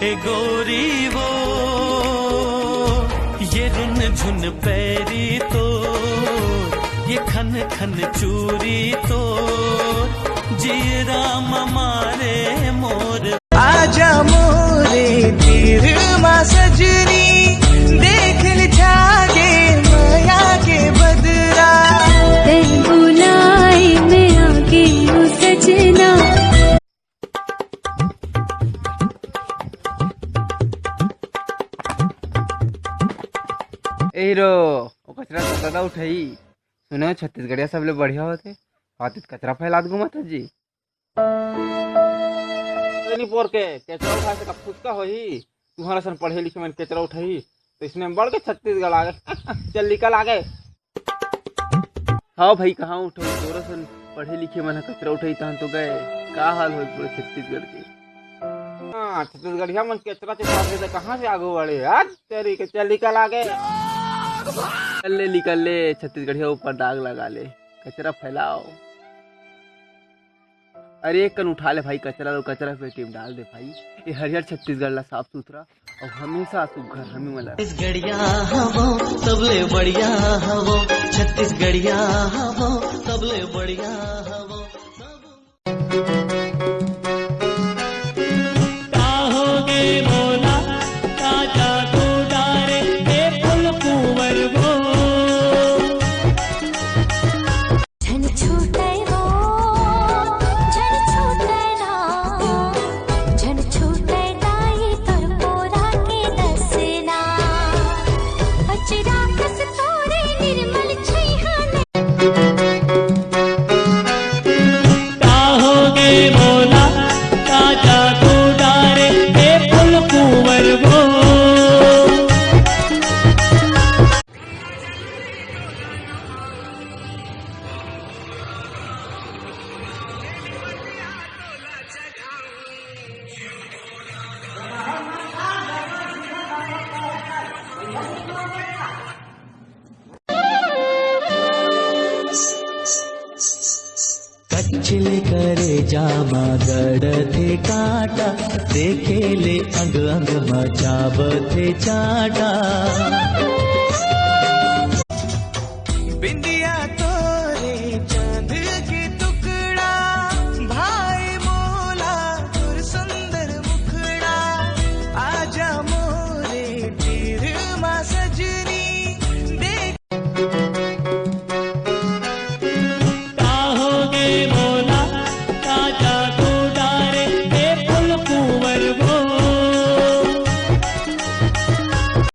ए गोरी वो ये रुन झुन पैरी तो ये खन खन चूरी तो जी राम मारे मोर आजा मोरे तीर मा सजनी देख ले जागे माया के बदरा तेरी बुलाई में आगे हूँ सजना। हीरो वो कचरा तो दादा उठाई सुनो छत्तीसगढ़िया सब ले बढ़िया होते हाथित कचरा फैला घुमा था जी नहीं पोर के कचरा उठा से फुसका हो ही तुम्हारा सन पढ़े लिखे मैंने कचरा उठाई तो इसमें बढ़ के छत्तीसगढ़ आ गए चल निकल आ गए। हाँ भाई कहाँ उठो तोरा सन पढ़े लिखे मैंने कचरा उठाई तहन तो गए का हाल हो पूरे छत्तीसगढ़ के। हाँ छत्तीसगढ़िया मन कचरा चढ़ा कहाँ से आगू बढ़े यार तेरी के चल निकल आ गए निकल ले छत्तीसगढ़िया ऊपर दाग लगा ले कचरा फैलाओ। अरे एक कन उठा ले भाई कचरा लो कचरा पेटी में डाल दे भाई ये हरियर छत्तीसगढ़ ला साफ सुथरा और हमेशा सुघर हमें मला छत्तीसगढ़िया हवो सबले बढ़िया हवो छत्तीसगढ़िया हवो सबले बढ़िया हवो काहोगे बोला ताजा को डारे ए फूल कुंवर वो झन छूटे वो झन छूटे ना झन छूटे दाई तोर पोरा के दसना अचरा कस तोरे निर्मल छैहन काहोगे बोला ताजा को डारे ए फूल कुंवर वो कचले करे जामा गड़ थे काटा देखे ले अंग अंग मचाब थे चाटा